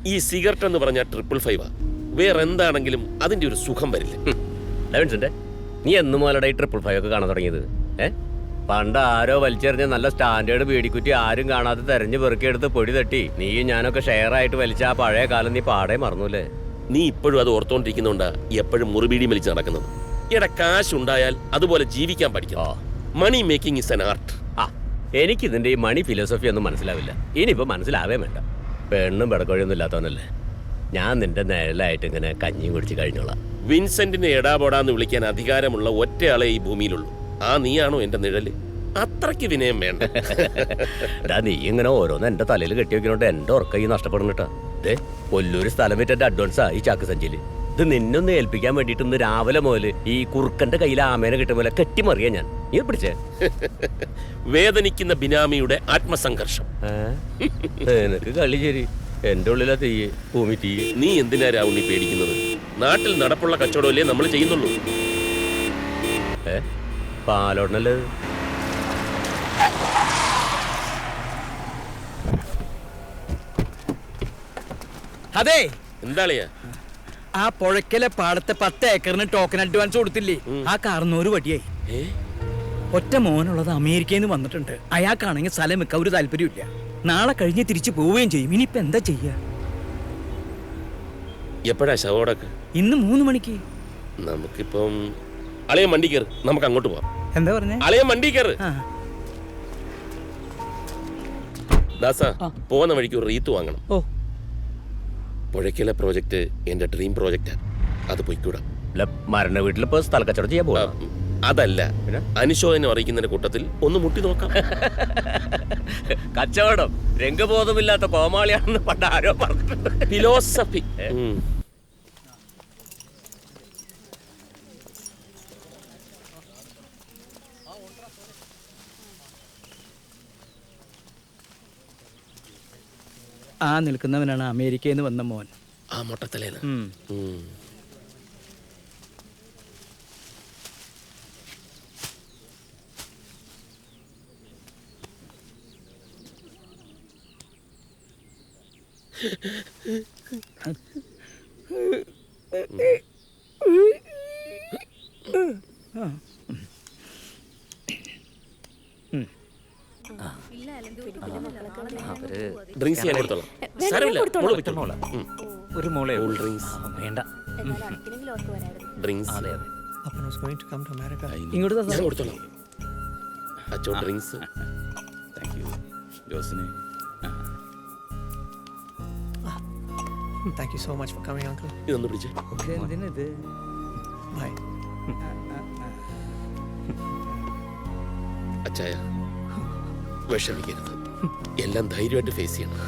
ഈ സിഗരറ്റ് എന്ന് പറഞ്ഞാൽ 555 വേറെ എന്താണെങ്കിലും അതിന്റെ ഒരു സുഖം വരില്ല. ഡേവിൻസന്റെ നീ എന്ന് മുതലടെ 555 ഒക്കെ കാണാൻ തുടങ്ങിയത്? പണ്ട് ആരോ വലിച്ചെറിഞ്ഞ നല്ല സ്റ്റാൻഡേർഡ് ബീഡിക്കുറ്റി ആരും കാണാതെ തെരഞ്ഞു പെറുക്കിയെടുത്ത് പൊടി തട്ടി നീയും ഞാനൊക്കെ ഷെയർ ആയിട്ട് വലിച്ച ആ പഴയ കാലം നീ പാടെ മറന്നൂല്ലേ? നീ ഇപ്പോഴും അത് ഓർത്തോണ്ടിരിക്കുന്നുണ്ടാ എപ്പോഴും മുറിബീടി വലിച്ച് നടക്കുന്നത്. ഇവിടെ കാശ് ഉണ്ടായാൽ അതുപോലെ ജീവിക്കാൻ പഠിക്കണം. Money making is an art. എനിക്ക് ഇതിന്റെ ഈ മണി ഫിലോസഫി ഒന്നും മനസ്സിലാവില്ല. ഇനിയിപ്പോ മനസ്സിലാവേ വേണ്ട. പെണ്ണും പെടക്കൊഴിയൊന്നും ഇല്ലാത്തവനല്ലേ ഞാൻ. നിന്റെ നിഴലായിട്ട് ഇങ്ങനെ കഞ്ഞി കുടിച്ച് കഴിഞ്ഞോളാം. വിൻസെന്റിനെ എടാപോടാന്ന് വിളിക്കാൻ അധികാരമുള്ള ഒറ്റയാളെ ഈ ഭൂമിയിലുള്ളൂ. ആ നീയാണോ എന്റെ നിഴല്? അത്രയ്ക്ക് വിനയം വേണ്ട. നീ ഇങ്ങനെ ഓരോന്ന് എന്റെ തലയിൽ കെട്ടി വെക്കുന്നോണ്ട് എന്റെ ഉറക്കം ഈ നഷ്ടപ്പെടുന്നിട്ടാ. കൊല്ലൂര് സ്ഥലം വിറ്റ് എന്റെ അഡ്വാൻസാ ഈ ചാക്ക് സഞ്ചിയില്. ഇത് നിന്നൊന്ന് ഏൽപ്പിക്കാൻ വേണ്ടിട്ട് ഇന്ന് രാവിലെ മുതല് ഈ കുറുക്കന്റെ കയ്യിൽ ആമേനെ കിട്ടുമ്പോൾ കെട്ടിമറിയാ ഞാൻ. നീ പിടിച്ചേ. വേദനിക്കുന്ന ബിനാമിയുടെ ആത്മസംഘർഷം. എനിക്ക് കളി ശരി. എന്റെ ഉള്ളിലാ തീയ്, ഭൂമി തീ. നീ എന്തിനാ രാവുണ്ണി പേടിക്കുന്നത്? നാട്ടിൽ നടപ്പുള്ള കച്ചവടമല്ലേ നമ്മൾ ചെയ്യുന്നുള്ളൂ. പാലോടനല്ലേ? അതെ, എന്താളിയാ? ആ പുഴക്കലെ പാടത്തെ 10 ഏക്കറിന് ടോക്കൺ അഡ്വാൻസ് കൊടുത്തില്ലേ? ആ കാർന്നൂര് വടിയായി. ഒറ്റ മോനുള്ളത് അമേരിക്കയിൽ നിന്ന് വന്നിട്ടുണ്ട്. അയാൾക്കാണെങ്കിൽ സ്ഥലം വെക്കാൻ ഒരു താല്പര്യമില്ല. നാളെ കഴിഞ്ഞ് തിരിച്ചു പോവുകയും ചെയ്യും. ഇനിയിപ്പോ എന്താ ചെയ്യാ? എപ്പോഴാ ശവോടക്ക്? ഇന്ന് 3 മണിക്ക്. നമുക്കിപ്പം അളയം വണ്ടി കയറ്, നമുക്ക് അങ്ങോട്ട് പോവാം. എന്താ പറഞ്ഞേ? അളയം വണ്ടി കയറ്. ദാസ, പോകുന്ന വഴിക്ക് ഒരു റീത്ത് വാങ്ങണം. പുഴയ്ക്കലെ പ്രോജക്റ്റ് എന്റെ ഡ്രീം പ്രോജക്റ്റാണ്. അത് പോയിക്കൂടാ. മരണ വീട്ടിലിപ്പോ സ്ഥല കച്ചവടം ചെയ്യാൻ പോവാ. അതല്ല, അനുശോചനം അറിയിക്കുന്നതിന്റെ കൂട്ടത്തിൽ ഒന്ന് മുട്ടി നോക്കാം. കച്ചവടം രംഗബോധമില്ലാത്ത കോമാളിയാണെന്ന് പണ്ട് ആരോ പറഞ്ഞിട്ടുണ്ട്. ഫിലോസഫി. ആ നിൽക്കുന്നവനാണ് അമേരിക്കയിൽ നിന്ന് വന്ന മോൻ. ആ മൊട്ടത്തലേന്ന്. ഡ്രിങ്ക്സ് ചെയ്യാൻ കൊടുത്തോളാം. ഒരു മോളെ ഡ്രിങ്ക്സ് വേണ്ട. ഡ്രിങ്ക്സ് ഇങ്ങോട്ട് ഞാൻ കൊടുത്തോളാം. അച്ചോ drinks. Thank you so much for coming, uncle. ഇതൊന്ന് പിടിച്ചേ. Bye. അച്ചായ, വിഷമിക്കരുത്. എല്ലാം ധൈര്യമായിട്ട് ഫേസ് ചെയ്യണം.